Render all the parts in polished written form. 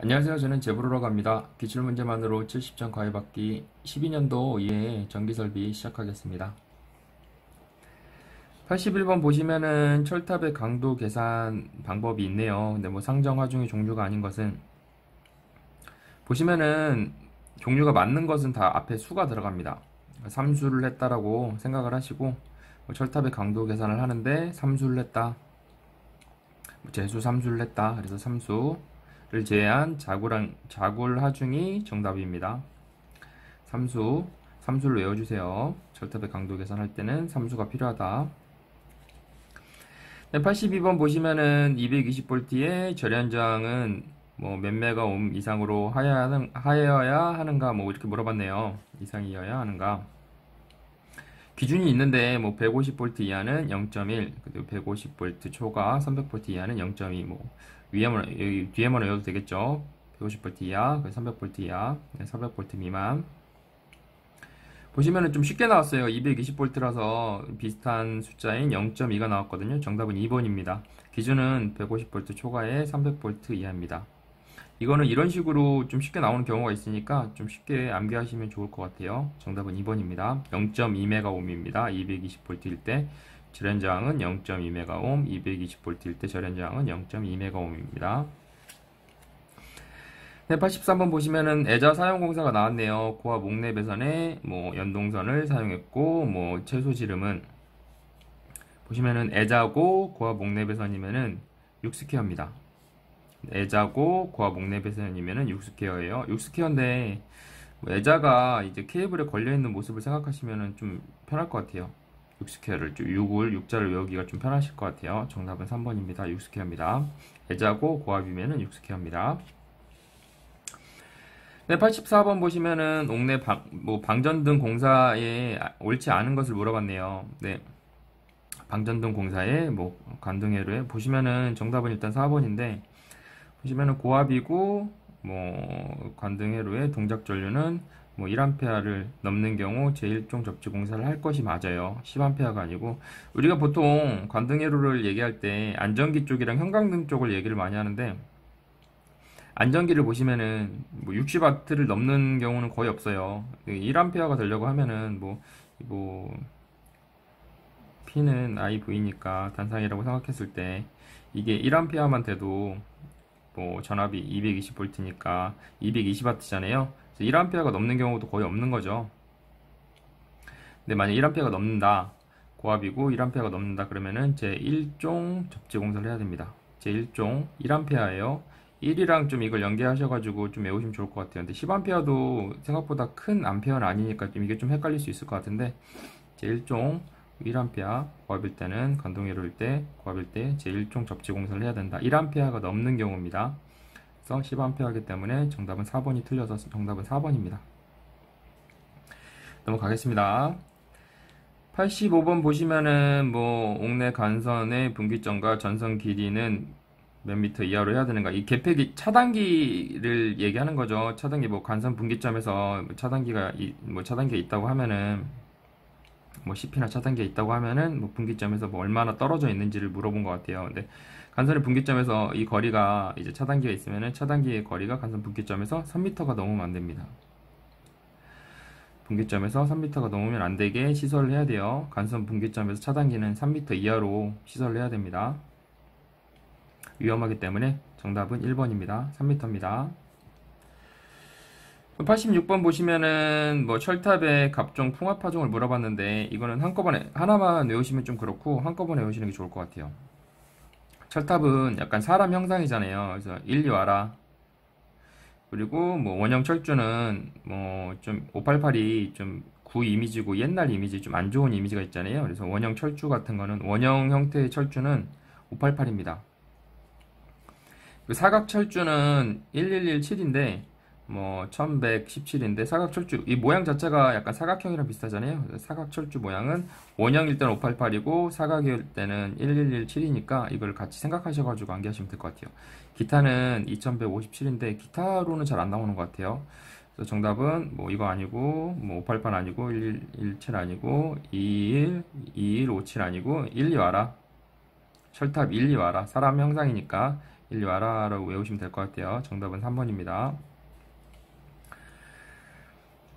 안녕하세요. 저는 제브로라고 합니다. 기출문제만으로 70점 과외받기 12년도 이해 전기설비 시작하겠습니다. 81번 보시면은 철탑의 강도 계산 방법이 있네요. 근데 뭐 상정, 하중의 종류가 아닌 것은 보시면은 종류가 맞는 것은 다 앞에 수가 들어갑니다. 삼수를 했다라고 생각을 하시고 뭐 철탑의 강도 계산을 하는데 삼수를 했다. 재수 삼수를 했다. 그래서 삼수를 제외한 자굴 하중이 정답입니다. 삼수를 외워주세요. 절탑의 강도 계산할 때는 삼수가 필요하다. 네, 82번 보시면은 220V의 절연저항은 뭐 몇 메가옴 이상으로 하여야 하는가 뭐 이렇게 물어봤네요. 이상이어야 하는가. 기준이 있는데 뭐 150V 이하는 0.1, 그리고 150V 초과 300V 이하는 0.2, 뭐 뒤에만 외워도 되겠죠. 150V 이하, 300V 이하, 400V 미만. 보시면은 좀 쉽게 나왔어요. 220V라서 비슷한 숫자인 0.2가 나왔거든요. 정답은 2번입니다. 기준은 150V 초과에 300V 이하입니다. 이거는 이런 식으로 좀 쉽게 나오는 경우가 있으니까 좀 쉽게 암기하시면 좋을 것 같아요. 정답은 2번입니다. 0.2메가옴입니다. 220V일 때 절연저항은 0.2메가옴, 220V일 때 절연저항은 0.2메가옴입니다. 네, 83번 보시면은 애자 사용공사가 나왔네요. 고압 옥내 배선에 뭐 연동선을 사용했고 뭐 최소 지름은 보시면은 애자고 고압 옥내 배선이면은 6스퀘어입니다. 애자고 고압 옥내 배선이면은 6스퀘어예요. 6스퀘어인데 뭐 애자가 이제 케이블에 걸려 있는 모습을 생각하시면은 좀 편할 것 같아요. 6스퀘어를 6자를 외우기가 좀 편하실 것 같아요. 정답은 3번입니다. 6스퀘어입니다. 애자고 고압이면은 6스퀘어입니다. 네, 84번 보시면은 옥내 방전등 공사에 옳지 않은 것을 물어봤네요. 네. 방전등 공사에 뭐 관등회로에 보시면은 정답은 일단 4번인데 보시면은 고압이고 뭐 관등회로의 동작 전류는 뭐 1A를 넘는 경우 제1종 접지 공사를 할 것이 맞아요. 10A가 아니고 우리가 보통 관등회로를 얘기할 때 안전기 쪽이랑 형광등 쪽을 얘기를 많이 하는데 안전기를 보시면은 뭐 60W를 넘는 경우는 거의 없어요. 1A가 되려고 하면은 뭐 P는 IV니까 단상이라고 생각했을 때 이게 1A만 돼도 뭐 전압이 220V니까 220W잖아요. 1A가 넘는 경우도 거의 없는 거죠. 근데 만약 1A가 넘는다. 고압이고 1A가 넘는다 그러면은 제1종 접지 공사를 해야 됩니다. 제1종 1A예요. 1이랑 좀 이걸 연계하셔가지고 좀 외우시면 좋을 것 같아요. 근데 10A도 생각보다 큰 암페어는 아니니까 좀 이게 좀 헷갈릴 수 있을 것 같은데 제1종 1A 고압일 때는 관동회로일 때 고압일 때 제1종 접지 공사를 해야 된다. 1A가 넘는 경우입니다. 그래서 10A이기 때문에 정답은 4번이 틀려서 정답은 4번입니다. 넘어가겠습니다. 85번 보시면은 뭐 옥내 간선의 분기점과 전선 길이는 몇 미터 이하로 해야 되는가? 이 계획이 차단기를 얘기하는 거죠. 차단기 뭐 간선 분기점에서 차단기가 있다고 하면은 뭐 CP나 차단기가 있다고 하면은 뭐 분기점에서 뭐 얼마나 떨어져 있는지를 물어본 것 같아요. 근데 간선의 분기점에서 이 거리가 이제 차단기가 있으면은 차단기의 거리가 간선 분기점에서 3m가 넘으면 안 됩니다. 분기점에서 3m가 넘으면 안 되게 시설을 해야 돼요. 간선 분기점에서 차단기는 3m 이하로 시설을 해야 됩니다. 위험하기 때문에 정답은 1번입니다. 3m입니다. 86번 보시면은 뭐 철탑의 갑종 풍압파종을 물어봤는데 이거는 한꺼번에 하나만 외우시면 좀 그렇고 한꺼번에 외우시는 게 좋을 것 같아요. 철탑은 약간 사람 형상이잖아요. 그래서 일리 와라. 그리고 뭐 원형 철주는 뭐 좀 588이 좀 구 이미지고 옛날 이미지 좀 안 좋은 이미지가 있잖아요. 그래서 원형 철주 같은 거는 원형 형태의 철주는 588입니다. 그 사각 철주는 1117인데 뭐 1117인데 사각 철주 이 모양 자체가 약간 사각형이랑 비슷하잖아요. 사각 철주 모양은 원형일 때는 588이고 사각일 때는 1117이니까 이걸 같이 생각하셔가지고 암기하시면 될 것 같아요. 기타는 2157인데 기타로는 잘 안 나오는 것 같아요. 그래서 정답은 뭐 이거 아니고 뭐 588 아니고 1117 아니고 2157 아니고 1, 2 와라. 철탑 1, 2 와라. 사람 형상이니까 일리 와라 라고 외우시면 될 것 같아요. 정답은 3번입니다.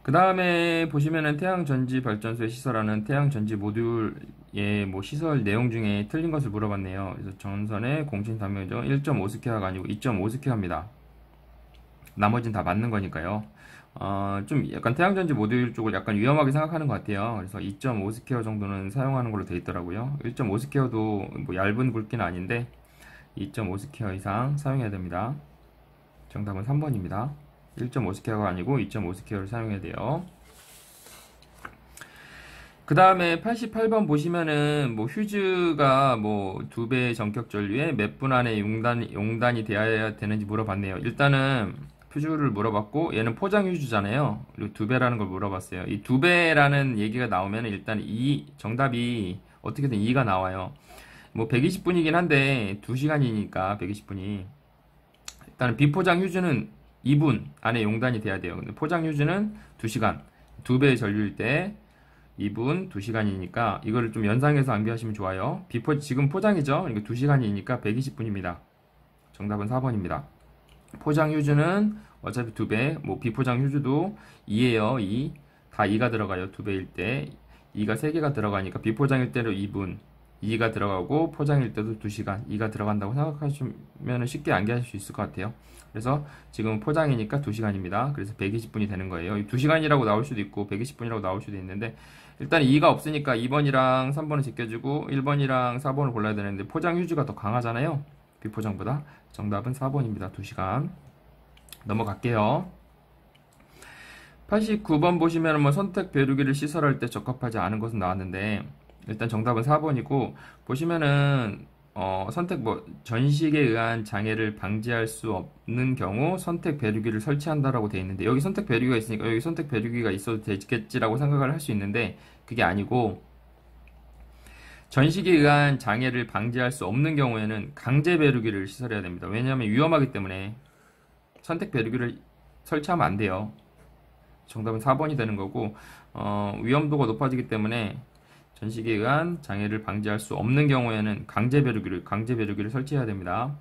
그 다음에 보시면은 태양전지 발전소에 시설하는 태양전지 모듈의 뭐 시설 내용 중에 틀린 것을 물어봤네요. 그래서 전선의 공신 단면적 1.5스퀘어가 아니고 2.5스퀘어입니다. 나머지는 다 맞는 거니까요. 좀 약간 태양전지 모듈 쪽을 약간 위험하게 생각하는 것 같아요. 그래서 2.5스퀘어 정도는 사용하는 걸로 되어 있더라고요. 1.5스퀘어도 뭐 얇은 굵기는 아닌데 2.5스퀘어 이상 사용해야 됩니다. 정답은 3번입니다. 1.5스퀘어가 아니고 2.5스퀘어를 사용해야 돼요. 그 다음에 88번 보시면은 뭐 휴즈가 뭐 2배의 전격 전류에 몇 분 안에 용단이 되어야 되는지 물어봤네요. 일단은 휴즈를 물어봤고 얘는 포장 휴즈잖아요. 그리고 2배라는 걸 물어봤어요. 이 2배라는 얘기가 나오면 일단 정답이 어떻게든 2가 나와요. 뭐 120분이긴 한데 2시간이니까 120분이 일단은 비포장 휴즈는 2분 안에 용단이 돼야 돼요. 근데 포장 휴즈는 2시간 2배의 전류일 때 2분 2시간이니까 이거를 좀 연상해서 암기하시면 좋아요. 지금 포장이죠. 그러니까 2시간이니까 120분입니다. 정답은 4번입니다. 포장 휴즈는 어차피 2배, 뭐 비포장 휴즈도 2예요. 2. 다 2가 들어가요. 2배일 때. 2가 3개가 들어가니까 비포장일 때로 2분, 2가 들어가고 포장일 때도 2시간, 2가 들어간다고 생각하시면 쉽게 암기하실 수 있을 것 같아요. 그래서 지금 포장이니까 2시간입니다. 그래서 120분이 되는 거예요. 2시간이라고 나올 수도 있고 120분이라고 나올 수도 있는데 일단 2가 없으니까 2번이랑 3번을 제껴주고 1번이랑 4번을 골라야 되는데 포장 휴즈가 더 강하잖아요. 비포장보다. 정답은 4번입니다. 2시간. 넘어갈게요. 89번 보시면 뭐 선택 배류기를 시설할 때 적합하지 않은 것은 나왔는데 일단 정답은 4번이고 보시면은 선택 전식에 의한 장애를 방지할 수 없는 경우 선택 배류기를 설치한다라고 되어 있는데 여기 선택 배류기가 있으니까 여기 선택 배류기가 있어도 되겠지라고 생각을 할 수 있는데 그게 아니고 전식에 의한 장애를 방지할 수 없는 경우에는 강제 배류기를 시설해야 됩니다. 왜냐하면 위험하기 때문에 선택 배류기를 설치하면 안 돼요. 정답은 4번이 되는 거고 위험도가 높아지기 때문에 전식에 의한 장애를 방지할 수 없는 경우에는 강제 배류기를 설치해야 됩니다.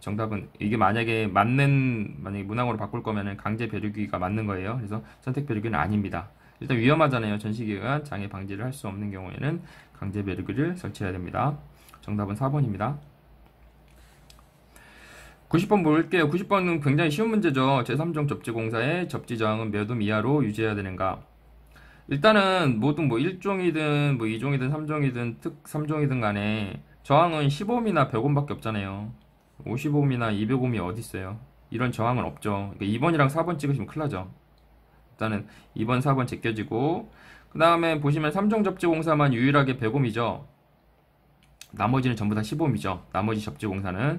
정답은 이게 만약에 문항으로 바꿀 거면은 강제 배류기가 맞는 거예요. 그래서 선택 배류기는 아닙니다. 일단 위험하잖아요. 전식에 의한 장애 방지를 할 수 없는 경우에는 강제 배류기를 설치해야 됩니다. 정답은 4번입니다. 90번 볼게요. 90번은 굉장히 쉬운 문제죠. 제3종 접지공사의 접지 저항은 몇 옴 이하로 유지해야 되는가? 일단은 모든 뭐 1종이든 뭐 2종이든 3종이든 특 3종이든 간에 저항은 15옴이나 100옴밖에 없잖아요. 50옴이나 200옴이 어디 있어요? 이런 저항은 없죠. 그러니까 2번이랑 4번 찍으시면 큰일 나죠. 일단은 2번, 4번 제껴지고 그 다음에 보시면 3종 접지공사만 유일하게 100옴이죠. 나머지는 전부 다 15옴이죠. 나머지 접지공사 다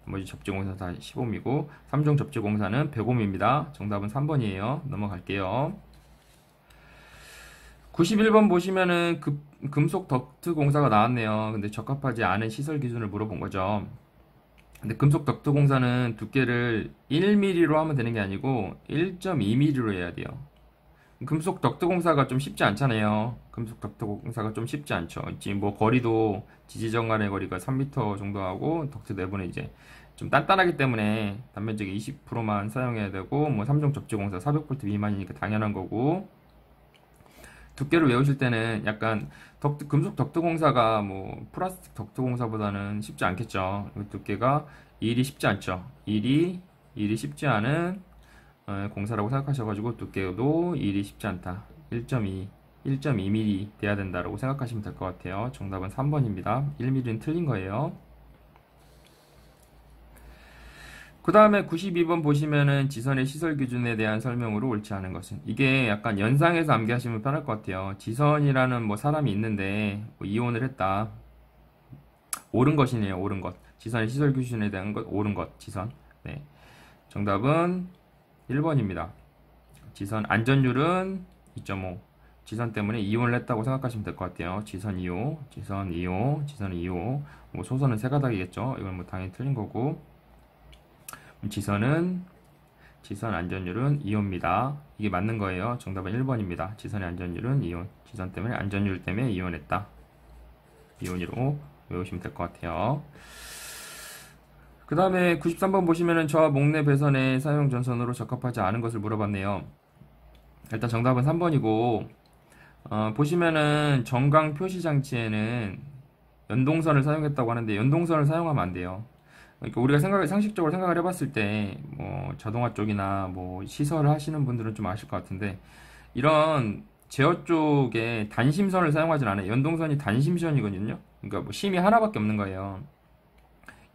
15옴이고 3종 접지공사는 100옴입니다. 정답은 3번이에요. 넘어갈게요. 91번 보시면은 금속 덕트 공사가 나왔네요. 근데 적합하지 않은 시설 기준을 물어본 거죠. 근데 금속 덕트 공사는 두께를 1mm로 하면 되는 게 아니고 1.2mm로 해야 돼요. 금속 덕트 공사가 좀 쉽지 않잖아요. 금속 덕트 공사가 좀 쉽지 않죠. 지금 뭐 거리도 지지정 간의 거리가 3m 정도 하고 덕트 내부는 이제 좀 단단하기 때문에 단면적이 20%만 사용해야 되고 뭐 3종 접지 공사 400V 미만이니까 당연한 거고 두께를 외우실 때는 약간 금속 덕트 공사가 뭐 플라스틱 덕트 공사보다는 쉽지 않겠죠. 두께가 1이 쉽지 않죠. 1이 쉽지 않은 공사라고 생각하셔가지고 두께도 1이 쉽지 않다. 1.2mm 돼야 된다라고 생각하시면 될 것 같아요. 정답은 3번입니다. 1mm는 틀린 거예요. 그 다음에 92번 보시면은 지선의 시설 기준에 대한 설명으로 옳지 않은 것은 이게 약간 연상해서 암기하시면 편할 것 같아요. 지선이라는 뭐 사람이 있는데 뭐 이혼을 했다. 옳은 것이네요. 옳은 것. 지선의 시설 기준에 대한 것 옳은 것. 지선. 네. 정답은 1번입니다. 지선 안전율은 2.5. 지선 때문에 이혼을 했다고 생각하시면 될 것 같아요. 지선 2호, 지선 2호, 지선 2호. 뭐 소선은 세 가닥이겠죠. 이건 뭐 당연히 틀린 거고. 지선 안전율은 2호입니다. 이게 맞는 거예요. 정답은 1번입니다. 지선의 안전율은 2호. 지선 때문에 안전율 때문에 이혼했다. 이혼으로 외우시면 될 것 같아요. 그 다음에 93번 보시면은 저압 목내 배선의 사용 전선으로 적합하지 않은 것을 물어봤네요. 일단 정답은 3번이고, 보시면은 정강 표시 장치에는 연동선을 사용했다고 하는데 연동선을 사용하면 안 돼요. 그러니까 우리가 상식적으로 생각을 해봤을 때, 뭐, 자동화 쪽이나 뭐, 시설을 하시는 분들은 좀 아실 것 같은데, 이런 제어 쪽에 단심선을 사용하진 않아요. 연동선이 단심선이거든요. 그러니까 뭐, 심이 하나밖에 없는 거예요.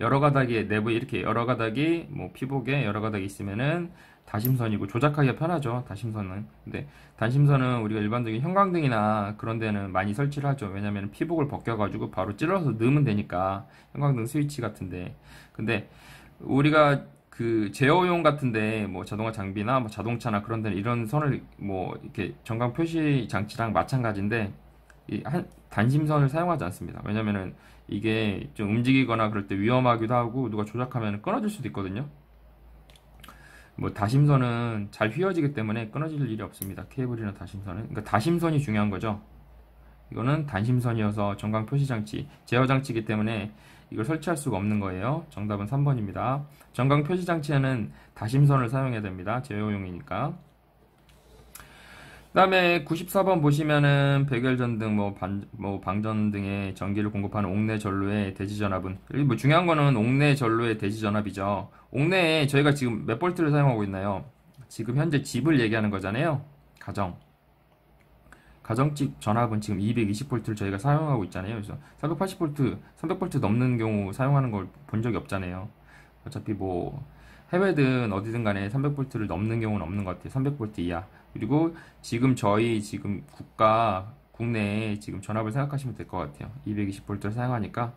여러 가닥에, 내부에 이렇게 여러 가닥이, 뭐, 피복에 여러 가닥이 있으면은, 다심선이고, 조작하기가 편하죠, 다심선은. 근데, 단심선은 우리가 일반적인 형광등이나 그런 데는 많이 설치를 하죠. 왜냐면 피복을 벗겨가지고 바로 찔러서 넣으면 되니까, 형광등 스위치 같은데. 근데 우리가 그 제어용 같은데 뭐 자동화 장비나 뭐 자동차나 그런 데는 이런 선을 뭐 이렇게 전광 표시 장치랑 마찬가지인데 이 단심선을 사용하지 않습니다. 왜냐면은 이게 좀 움직이거나 그럴 때 위험하기도 하고 누가 조작하면 끊어질 수도 있거든요. 뭐 다심선은 잘 휘어지기 때문에 끊어질 일이 없습니다. 케이블이나 다심선은. 그러니까 다심선이 중요한 거죠. 이거는 단심선이어서 전광 표시 장치, 제어 장치이기 때문에 이걸 설치할 수가 없는 거예요. 정답은 3번입니다. 전광 표시 장치에는 다심선을 사용해야 됩니다. 제어용이니까. 그 다음에 94번 보시면은 백열전 등 뭐 방전 등의 전기를 공급하는 옥내 전로의 대지 전압은, 여기 뭐 중요한 거는 옥내 전로의 대지 전압이죠. 옥내에 저희가 지금 몇 볼트를 사용하고 있나요? 지금 현재 집을 얘기하는 거잖아요. 가정집 전압은 지금 220V를 저희가 사용하고 있잖아요. 그래서 480V, 300V 넘는 경우 사용하는 걸 본 적이 없잖아요. 어차피 뭐 해외든 어디든 간에 300V를 넘는 경우는 없는 것 같아요. 300V 이하. 그리고 지금 저희 지금 국내에 지금 전압을 생각하시면 될 것 같아요. 220V를 사용하니까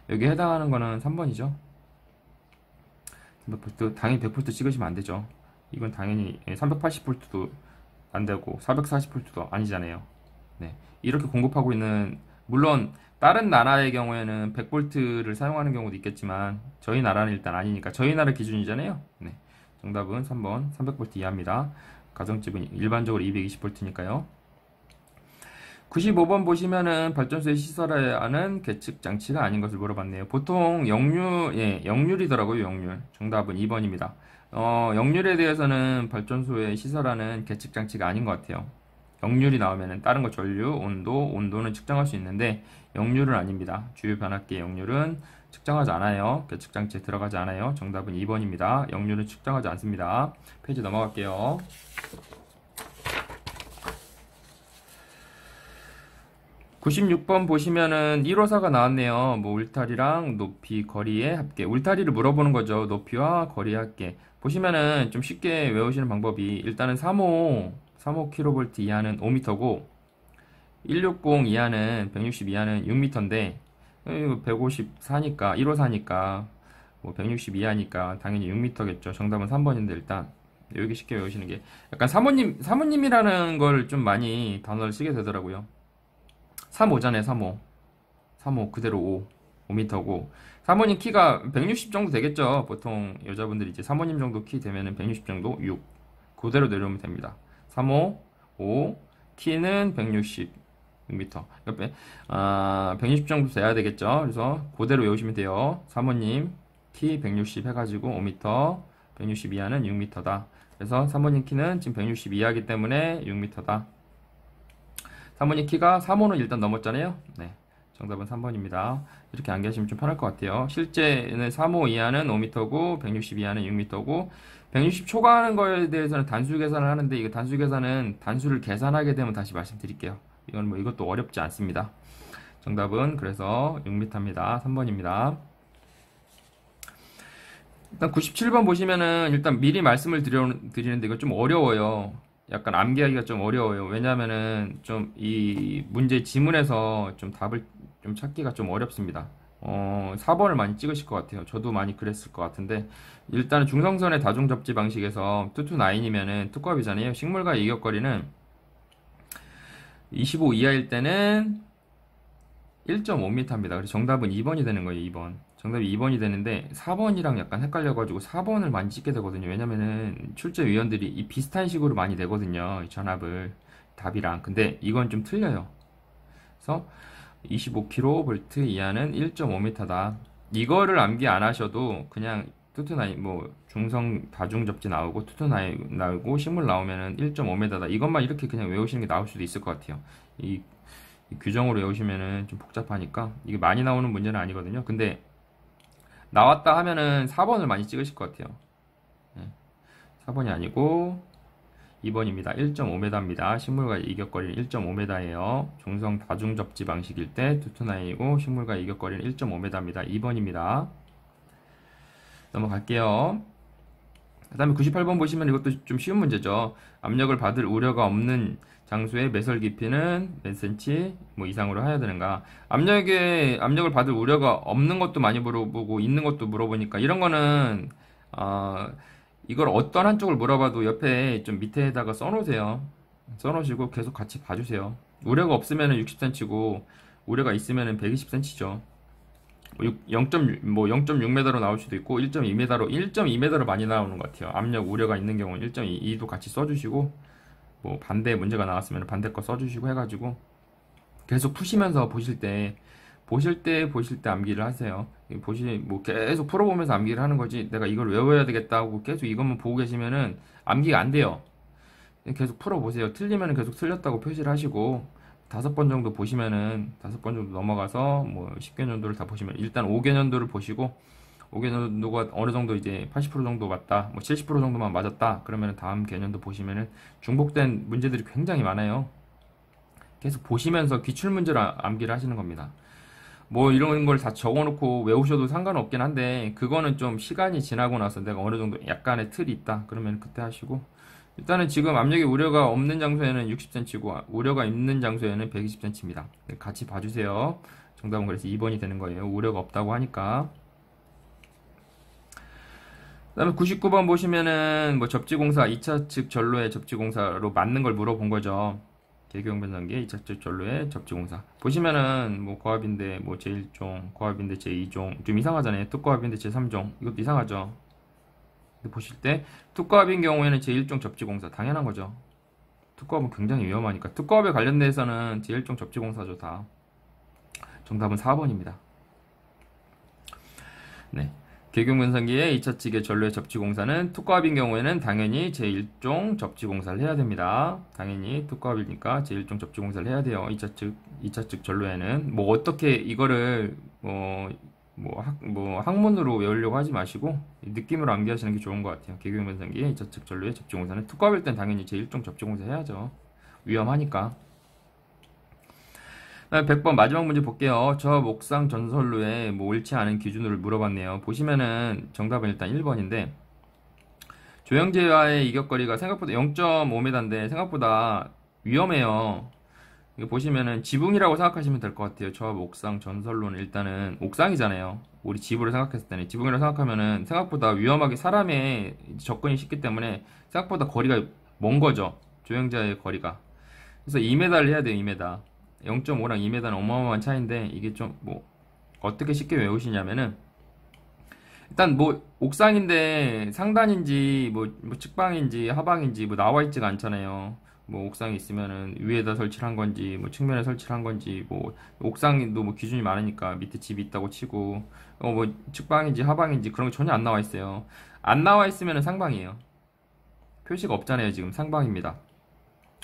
여기에 해당하는 거는 3번이죠. 300V, 당연히 100V 찍으시면 안 되죠. 이건 당연히 380V도 안 되고 440V도 아니잖아요. 네. 이렇게 공급하고 있는, 물론 다른 나라의 경우에는 100V를 사용하는 경우도 있겠지만 저희 나라는 일단 아니니까, 저희 나라 기준이잖아요. 네. 정답은 3번 300V 이하입니다. 가정집은 일반적으로 220V니까요. 95번 보시면은 발전소에 시설해야 하는 계측 장치가 아닌 것을 물어봤네요. 보통 역률이더라고요, 역률. 정답은 2번입니다. 역률에 대해서는 발전소에 시설하는 계측 장치가 아닌 것 같아요. 역률이 나오면은 다른 거 전류, 온도는 측정할 수 있는데 역률은 아닙니다. 주요 변압기의 역률은 측정하지 않아요. 계측 장치에 들어가지 않아요. 정답은 2번입니다. 역률은 측정하지 않습니다. 페이지 넘어갈게요. 96번 보시면은 1호사가 나왔네요. 뭐 울타리랑 높이, 거리의 합계. 울타리를 물어보는 거죠. 높이와 거리의 합계. 보시면은 좀 쉽게 외우시는 방법이, 일단은 3.5kV 이하는 5m고 160 이하는 160 이하는 6m인데 154니까 1호사니까 뭐 160 이하니까 당연히 6m겠죠. 정답은 3번인데 일단 여기 쉽게 외우시는 게, 약간 사모님이라는 걸 좀 많이 단어를 쓰게 되더라고요. 3호잖아요. 3호 그대로 5m고 사모님 키가 160 정도 되겠죠. 보통 여자분들이 이제 사모님 정도 키 되면은 160 정도, 6 그대로 내려오면 됩니다. 3호 5 키는 160 6m. 160 정도 돼야 되겠죠. 그래서 그대로 외우시면 돼요. 사모님 키 160 해가지고 5m, 160 이하는 6m다. 그래서 사모님 키는 지금 160 이하이기 때문에 6m다. 사모님 키가 3호는 일단 넘었잖아요. 네, 정답은 3번입니다. 이렇게 암기하시면 좀 편할 것 같아요. 실제는 3호 이하는 5m고 160 이하는 6m고 160 초과하는 거에 대해서는 단수 계산을 하는데, 이거 단수 계산은 단수를 계산하게 되면 다시 말씀드릴게요. 이건 뭐 이것도 어렵지 않습니다. 정답은 그래서 6m입니다. 3번입니다. 일단 97번 보시면은 일단 미리 말씀을 드리는데 이거 좀 어려워요. 약간 암기하기가 좀 어려워요. 왜냐면은 좀 이 문제 지문에서 좀 답을 좀 찾기가 좀 어렵습니다. 4번을 많이 찍으실 것 같아요. 저도 많이 그랬을 것 같은데, 일단은 중성선의 다중 접지 방식에서 229이면은 두꺼비잖아요. 식물과의 이격거리는 25 이하일 때는 1.5m입니다. 그래서 정답은 2번이 되는 거예요. 2번. 정답이 2번이 되는데 4번이랑 약간 헷갈려가지고 4번을 많이 찍게 되거든요. 왜냐면은 출제위원들이 이 비슷한 식으로 많이 내거든요. 이 전압을 답이랑. 근데 이건 좀 틀려요. 그래서 25kV 이하는 1.5m다. 이거를 암기 안 하셔도 그냥 투투나인 뭐 중성 다중접지 나오고 투투나인 나오고 식물 나오면은 1.5m다. 이것만 이렇게 그냥 외우시는 게 나올 수도 있을 것 같아요. 이 규정으로 외우시면은 좀 복잡하니까 이게 많이 나오는 문제는 아니거든요. 근데 나왔다 하면은 4번을 많이 찍으실 것 같아요. 4번이 아니고 2번입니다. 1.5m입니다. 식물과 이격거리는 1.5m예요. 중성 다중접지 방식일 때 투투나인이고 식물과 이격거리는 1.5m입니다. 2번입니다. 넘어갈게요. 그 다음에 98번 보시면 이것도 좀 쉬운 문제죠. 압력을 받을 우려가 없는 장소의 매설 깊이는 몇 cm 뭐 이상으로 해야 되는가. 압력을 받을 우려가 없는 것도 많이 물어보고 있는 것도 물어보니까 이런 거는 이걸 어떤 한쪽을 물어봐도 옆에 좀 밑에다가 써놓으세요. 써놓으시고 계속 같이 봐주세요. 우려가 없으면 60cm고 우려가 있으면 120cm죠. 0.6m로 나올 수도 있고 1.2m로 많이 나오는 것 같아요. 압력 우려가 있는 경우는 1.2도 같이 써주시고 뭐 반대 문제가 나왔으면 반대 거 써주시고 해가지고 계속 푸시면서 보실 때 암기를 하세요. 뭐 계속 풀어보면서 암기를 하는 거지 내가 이걸 외워야 되겠다고 계속 이것만 보고 계시면은 암기가 안 돼요. 계속 풀어보세요. 틀리면 계속 틀렸다고 표시를 하시고 5번 정도 보시면은 5번 정도 넘어가서 뭐 10개년도를 다 보시면 일단 5개년도를 보시고 5개년도가 어느 정도 이제 80% 정도 맞다 뭐 70% 정도만 맞았다 그러면 다음 개년도 보시면은 중복된 문제들이 굉장히 많아요. 계속 보시면서 기출문제를 암기를 하시는 겁니다. 뭐 이런 걸 다 적어놓고 외우셔도 상관없긴 한데 그거는 좀 시간이 지나고 나서 내가 어느 정도 약간의 틀이 있다 그러면 그때 하시고 일단은 지금 압력의 우려가 없는 장소에는 60cm고 우려가 있는 장소에는 120cm입니다. 같이 봐주세요. 정답은 그래서 2번이 되는 거예요. 우려가 없다고 하니까. 그 다음에 99번 보시면은 뭐 접지공사 2차 측 전로의 접지공사로 맞는 걸 물어본 거죠. 개교형 변성기의 2차 측 전로의 접지공사 보시면은 뭐 고압인데 뭐 제1종 고압인데 제2종 좀 이상하잖아요. 특고압인데 제3종 이것도 이상하죠. 보실 때 특고압인 경우에는 제1종 접지공사 당연한 거죠. 특고압은 굉장히 위험하니까 특고압에 관련돼서는 제1종 접지공사죠. 다 정답은 4번입니다. 네, 계경변성기의 2차 측의 전로의 접지공사는 특고압인 경우에는 당연히 제1종 접지공사를 해야 됩니다. 당연히 특고압이니까 제1종 접지공사를 해야 돼요. 2차 측 전로에는 뭐 어떻게 이거를 학문으로 외우려고 하지 마시고 느낌으로 암기하시는 게 좋은 것 같아요. 계경변성기의 2차 측 전로의 접지공사는 특고압일 땐 당연히 제1종 접지공사 해야죠. 위험하니까. 100번 마지막 문제 볼게요. 저 목상 전선로에 뭐 옳지 않은 기준으로 물어봤네요. 보시면은 정답은 일단 1번인데 조형제와의 이격거리가 생각보다 0.5m인데 생각보다 위험해요. 이거 보시면은 지붕이라고 생각하시면 될 것 같아요. 저 옥상 전선로는 일단은 옥상이잖아요. 우리 집으로 생각했을 때는 지붕이라고 생각하면은 생각보다 위험하게 사람의 접근이 쉽기 때문에 생각보다 거리가 먼 거죠. 조형자의 거리가. 그래서 2m를 해야 돼요. 2m. 0.5랑 2m는 어마어마한 차이인데 이게 좀 뭐 어떻게 쉽게 외우시냐면은 일단 뭐 옥상인데 상단인지 뭐 측방인지 하방인지 뭐 나와 있지가 않잖아요. 뭐 옥상이 있으면은 위에다 설치를 한 건지 뭐 측면에 설치를 한 건지 뭐 옥상도 뭐 기준이 많으니까 밑에 집이 있다고 치고 뭐 측방인지 하방인지 그런 게 전혀 안 나와 있어요. 안 나와 있으면은 상방이에요. 표시가 없잖아요. 지금 상방입니다.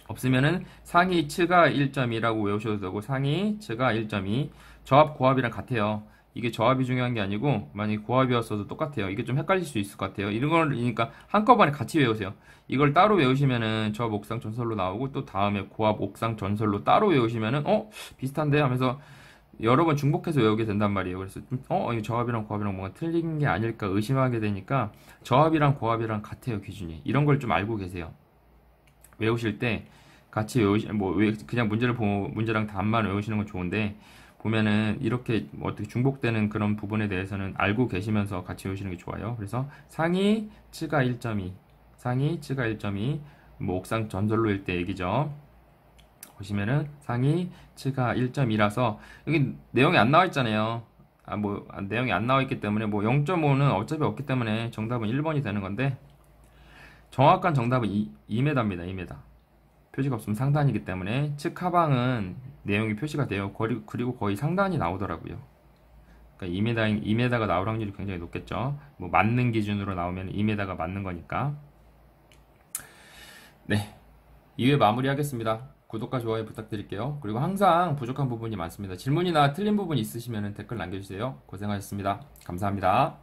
없으면은 상위 츠가 1.2라고 외우셔도 되고 상위 츠가 1.2 저압 고압이랑 같아요. 이게 저압이 중요한 게 아니고 만약에 고압이었어도 똑같아요. 이게 좀 헷갈릴 수 있을 것 같아요. 이런 거니까 한꺼번에 같이 외우세요. 이걸 따로 외우시면은 저압 옥상 전설로 나오고 또 다음에 고압 옥상 전설로 따로 외우시면은 비슷한데 하면서 여러 번 중복해서 외우게 된단 말이에요. 그래서 이 저압이랑 고압이랑 뭔가 틀린 게 아닐까 의심하게 되니까 저압이랑 고압이랑 같아요. 기준이. 이런 걸 좀 알고 계세요. 외우실 때 같이 그냥 문제랑 답만 외우시는 건 좋은데 보면은 이렇게 뭐 어떻게 중복되는 그런 부분에 대해서는 알고 계시면서 같이 외우시는 게 좋아요. 그래서 상위 츠가 1.2 뭐 옥상 전선로일 때 얘기죠. 보시면은 상위 츠가 1.2라서 여기 내용이 안 나와 있잖아요. 내용이 안 나와 있기 때문에 뭐 0.5는 어차피 없기 때문에 정답은 1번이 되는 건데 정확한 정답은 2m입니다. 2m. 표시가 없으면 상단이기 때문에 측 하방은 내용이 표시가 돼요. 그리고 거의 상단이 나오더라고요. 그러니까 2m가 나올 확률이 굉장히 높겠죠. 뭐 맞는 기준으로 나오면 2m가 맞는 거니까. 네, 2회 마무리하겠습니다. 구독과 좋아요 부탁드릴게요. 그리고 항상 부족한 부분이 많습니다. 질문이나 틀린 부분 있으시면 댓글 남겨주세요. 고생하셨습니다. 감사합니다.